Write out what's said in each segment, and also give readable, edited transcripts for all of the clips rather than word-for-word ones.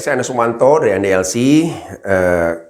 saya Anda Sumanto dari NDLC.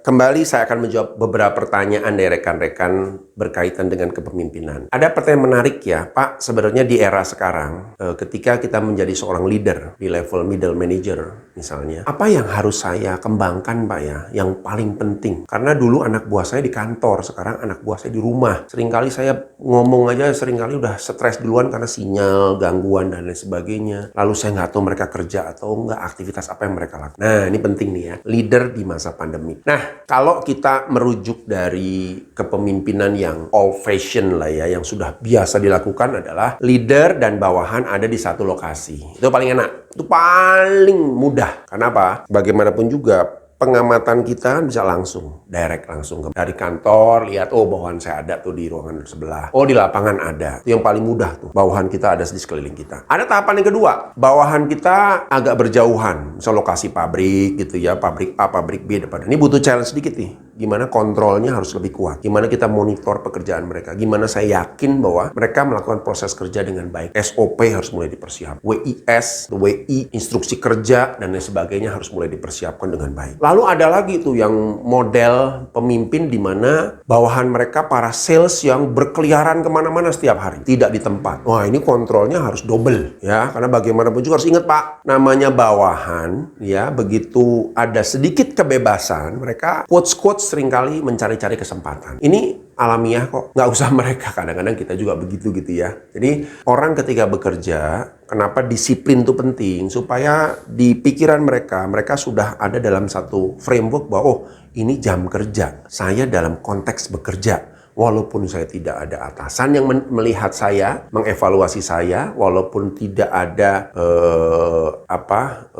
Kembali saya akan menjawab beberapa pertanyaan dari rekan-rekan berkaitan dengan kepemimpinan. Ada pertanyaan menarik ya, Pak. Sebenarnya di era sekarang, ketika kita menjadi seorang leader di level middle manager misalnya, apa yang harus saya kembangkan, Pak ya, yang paling penting? Karena dulu anak buah saya di kantor, sekarang anak buah saya di rumah. Seringkali saya ngomong aja, seringkali udah stres duluan karena sinyal, gangguan, dan lain sebagainya. Lalu saya nggak tahu mereka kerja atau nggak, aktivitas apa yang mereka lakukan. Nah, ini penting nih ya, leader di masa pandemi. Nah, kalau kita merujuk dari kepemimpinan yang old fashion lah ya, yang sudah biasa dilakukan adalah leader dan bawahan ada di satu lokasi. Itu paling enak, itu paling mudah. Kenapa? Bagaimanapun juga, pengamatan kita bisa langsung, direct langsung dari kantor, lihat, oh bawahan saya ada tuh di ruangan sebelah. Oh di lapangan ada. Itu yang paling mudah tuh. Bawahan kita ada di sekeliling kita. Ada tahapan yang kedua. Bawahan kita agak berjauhan. Misal lokasi pabrik gitu ya, pabrik A, pabrik B. Ini butuh challenge sedikit nih. Gimana kontrolnya harus lebih kuat. Gimana kita monitor pekerjaan mereka. Gimana saya yakin bahwa mereka melakukan proses kerja dengan baik. SOP harus mulai dipersiapkan. WIS, WI, instruksi kerja, dan lain sebagainya harus mulai dipersiapkan dengan baik. Lalu ada lagi tuh yang model pemimpin di mana bawahan mereka para sales yang berkeliaran kemana-mana setiap hari. Tidak di tempat. Wah, ini kontrolnya harus double ya. Karena bagaimanapun juga harus ingat, Pak, namanya bawahan ya, begitu ada sedikit kebebasan, mereka quotes seringkali mencari-cari kesempatan. Ini alamiah kok. Nggak usah mereka. Kadang-kadang kita juga begitu gitu ya. Jadi orang ketika bekerja, kenapa disiplin itu penting? Supaya di pikiran mereka sudah ada dalam satu framework bahwa, oh ini jam kerja. Saya dalam konteks bekerja. Walaupun saya tidak ada atasan yang melihat saya, mengevaluasi saya, walaupun tidak ada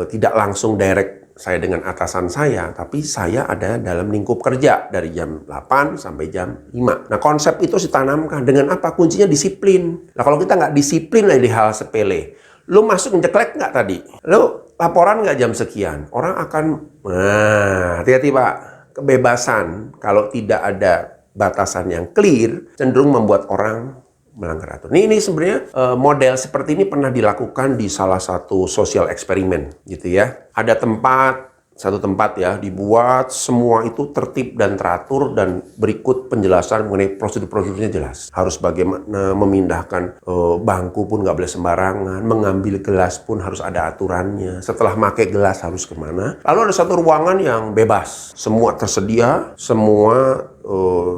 tidak langsung direct saya dengan atasan saya, tapi saya ada dalam lingkup kerja dari jam 8 sampai jam 5. Nah, konsep itu ditanamkan dengan apa? Kuncinya disiplin. Nah, kalau kita nggak disiplin lah di hal sepele, lu masuk ngejeklek nggak tadi? Lu laporan nggak jam sekian? Orang akan, hati-hati Pak, kebebasan kalau tidak ada batasan yang clear, cenderung membuat orang melanggar aturan. Ini sebenarnya model seperti ini pernah dilakukan di salah satu sosial eksperimen gitu ya. Ada satu tempat ya, dibuat semua itu tertib dan teratur dan berikut penjelasan mengenai prosedur-prosedurnya jelas. Harus bagaimana memindahkan bangku pun nggak boleh sembarangan, mengambil gelas pun harus ada aturannya. Setelah pakai gelas harus kemana. Lalu ada satu ruangan yang bebas, semua tersedia, semua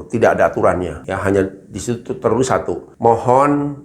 tidak ada aturannya. Ya, hanya di situ tertulis satu, mohon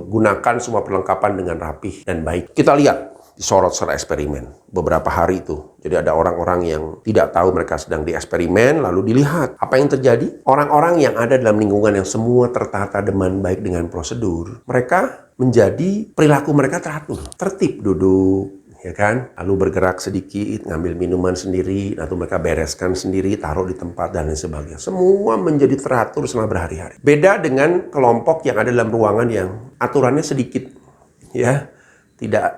gunakan semua perlengkapan dengan rapih dan baik. Kita lihat disorot secara eksperimen beberapa hari itu. Jadi ada orang-orang yang tidak tahu mereka sedang dieksperimen, lalu dilihat apa yang terjadi. Orang-orang yang ada dalam lingkungan yang semua tertata dengan baik dengan prosedur, mereka menjadi perilaku mereka teratur, tertib duduk, ya kan? Lalu bergerak sedikit, ngambil minuman sendiri, atau mereka bereskan sendiri, taruh di tempat, dan lain sebagainya. Semua menjadi teratur selama berhari-hari. Beda dengan kelompok yang ada dalam ruangan yang aturannya sedikit, ya.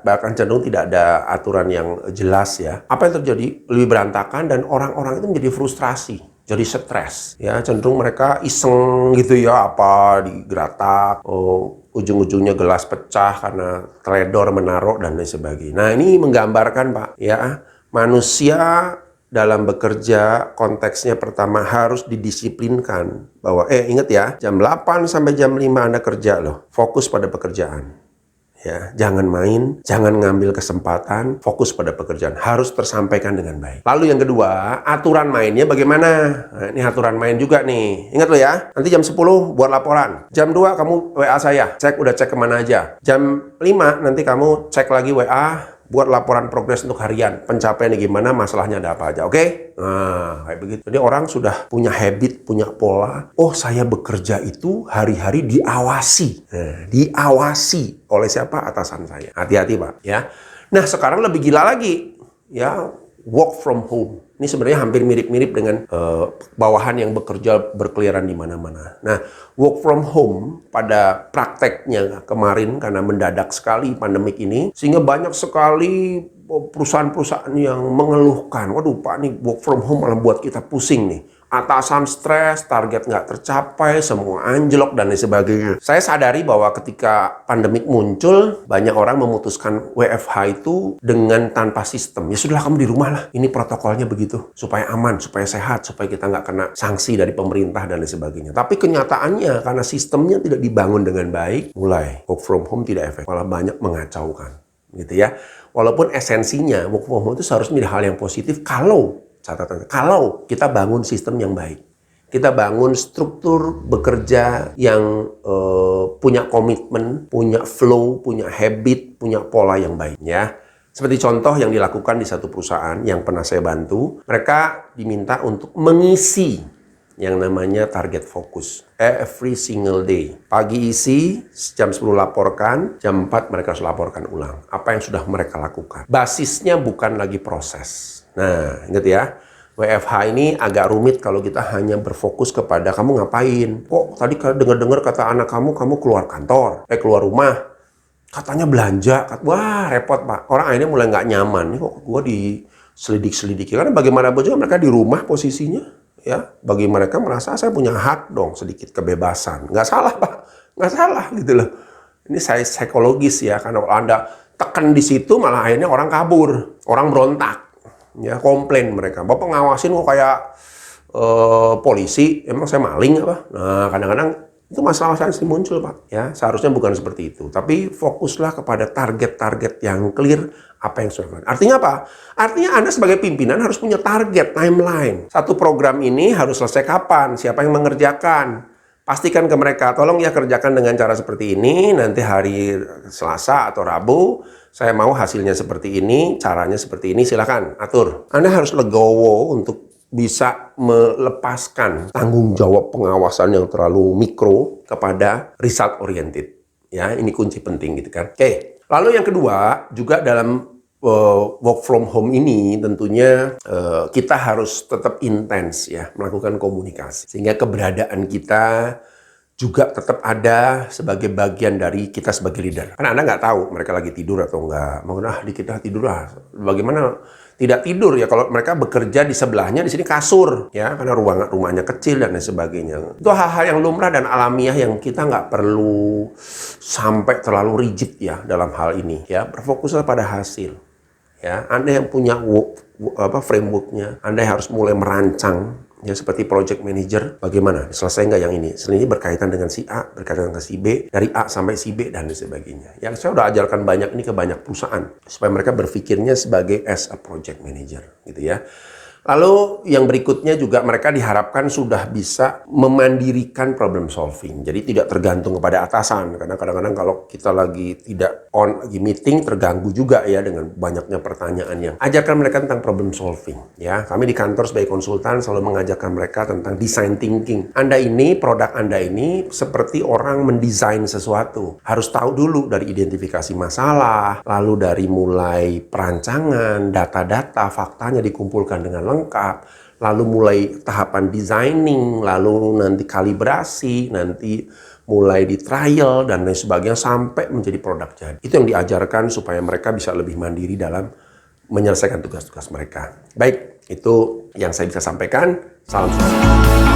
Bahkan cenderung tidak ada aturan yang jelas ya. Apa yang terjadi? Lebih berantakan dan orang-orang itu menjadi frustrasi, jadi stres. Ya, cenderung mereka iseng gitu ya, apa digeratak, ujung-ujungnya gelas pecah karena teledor menaruh dan lain sebagainya. Nah, ini menggambarkan, Pak, ya, manusia dalam bekerja konteksnya pertama harus didisiplinkan bahwa ingat ya, jam 8 sampai jam 5 Anda kerja loh. Fokus pada pekerjaan. Ya, jangan main, jangan ngambil kesempatan, fokus pada pekerjaan. Harus tersampaikan dengan baik. Lalu yang kedua, aturan mainnya bagaimana? Nah, ini aturan main juga nih. Ingat lo ya, nanti jam 10 buat laporan. Jam 2 kamu WA saya, udah cek kemana aja. Jam 5 nanti kamu cek lagi WA, buat laporan progres untuk harian. Pencapaiannya gimana, masalahnya ada apa aja, oke? Nah, kayak begitu. Jadi orang sudah punya habit, punya pola. Oh, saya bekerja itu hari-hari diawasi. Nah, diawasi oleh siapa? Atasan saya. Hati-hati, Pak. Ya. Nah, sekarang lebih gila lagi. Ya, work from home. Ini sebenarnya hampir mirip-mirip dengan bawahan yang bekerja berkeliaran di mana-mana. Nah, work from home pada prakteknya kemarin karena mendadak sekali pandemik ini, sehingga banyak sekali perusahaan-perusahaan yang mengeluhkan, waduh Pak, nih work from home malah buat kita pusing nih. atasan stres, target nggak tercapai, semua anjlok, dan lain sebagainya. Saya sadari bahwa ketika pandemik muncul, banyak orang memutuskan WFH itu dengan tanpa sistem. Ya sudahlah, kamu di rumah lah. Ini protokolnya begitu. Supaya aman, supaya sehat, supaya kita nggak kena sanksi dari pemerintah dan lain sebagainya. Tapi kenyataannya, karena sistemnya tidak dibangun dengan baik, mulai work from home tidak efektif, malah banyak mengacaukan. Gitu ya. Walaupun esensinya, work from home itu seharusnya menjadi hal yang positif kalau catatan, kalau kita bangun sistem yang baik, kita bangun struktur bekerja yang punya komitmen, punya flow, punya habit, punya pola yang baik ya. Seperti contoh yang dilakukan di satu perusahaan yang pernah saya bantu, mereka diminta untuk mengisi yang namanya target fokus every single day. Pagi isi, jam 10 laporkan, jam 4 mereka harus laporkan ulang apa yang sudah mereka lakukan. Basisnya bukan lagi proses. Nah, ingat ya, WFH ini agak rumit kalau kita hanya berfokus kepada kamu ngapain. Kok tadi dengar-dengar kata anak kamu keluar kantor, keluar rumah, katanya belanja. Wah, repot Pak. Orang akhirnya mulai nggak nyaman. Nih kok gue diselidik-selidiki. Karena bagaimanapun juga mereka di rumah posisinya. Ya, bagi mereka merasa saya punya hak dong, sedikit kebebasan. Nggak salah Pak, nggak salah gitu loh. Ini saya psikologis ya, karena kalau Anda tekan di situ malah akhirnya orang kabur, orang berontak. Ya, komplain mereka. Bapak ngawasin kok kayak polisi, emang saya maling apa? Nah, kadang-kadang itu masalah saya sih muncul Pak. Ya, seharusnya bukan seperti itu. Tapi fokuslah kepada target-target yang clear apa yang sudah dilakukan. Artinya apa? Artinya Anda sebagai pimpinan harus punya target, timeline. Satu program ini harus selesai kapan? Siapa yang mengerjakan? Pastikan ke mereka, tolong ya kerjakan dengan cara seperti ini, nanti hari Selasa atau Rabu, saya mau hasilnya seperti ini, caranya seperti ini, silakan atur. Anda harus legowo untuk bisa melepaskan tanggung jawab pengawasan yang terlalu mikro kepada result oriented. Ya, ini kunci penting gitu kan. Oke, lalu yang kedua, juga dalam work from home ini tentunya kita harus tetap intens ya melakukan komunikasi sehingga keberadaan kita juga tetap ada sebagai bagian dari kita sebagai leader. Karena Anda nggak tahu mereka lagi tidur atau nggak. Mau di kita tidur lah. Bagaimana tidak tidur ya kalau mereka bekerja di sebelahnya, di sini kasur ya karena rumahnya kecil dan lain sebagainya. Itu hal-hal yang lumrah dan alamiah yang kita nggak perlu sampai terlalu rigid ya dalam hal ini ya. Berfokuslah pada hasil. Ya, Anda yang punya frameworknya, Anda harus mulai merancang ya seperti project manager, bagaimana selesai nggak yang ini? Ini berkaitan dengan si A, berkaitan dengan si B, dari A sampai si B dan sebagainya. Yang saya udah ajarkan banyak ini ke banyak perusahaan supaya mereka berpikirnya sebagai as a project manager, gitu ya. Lalu yang berikutnya juga mereka diharapkan sudah bisa memandirikan problem solving. Jadi tidak tergantung kepada atasan. Karena kadang-kadang kalau kita lagi tidak lagi meeting terganggu juga ya dengan banyaknya pertanyaannya. Ajarkan mereka tentang problem solving. Ya, kami di kantor sebagai konsultan selalu mengajarkan mereka tentang design thinking. Produk Anda ini seperti orang mendesain sesuatu. Harus tahu dulu dari identifikasi masalah, lalu dari mulai perancangan, data-data, faktanya dikumpulkan dengan lengkap, lalu mulai tahapan designing, lalu nanti kalibrasi, nanti mulai di trial dan lain sebagainya sampai menjadi produk jadi. Itu yang diajarkan supaya mereka bisa lebih mandiri dalam menyelesaikan tugas-tugas mereka. Baik, itu yang saya bisa sampaikan. Salam sukses.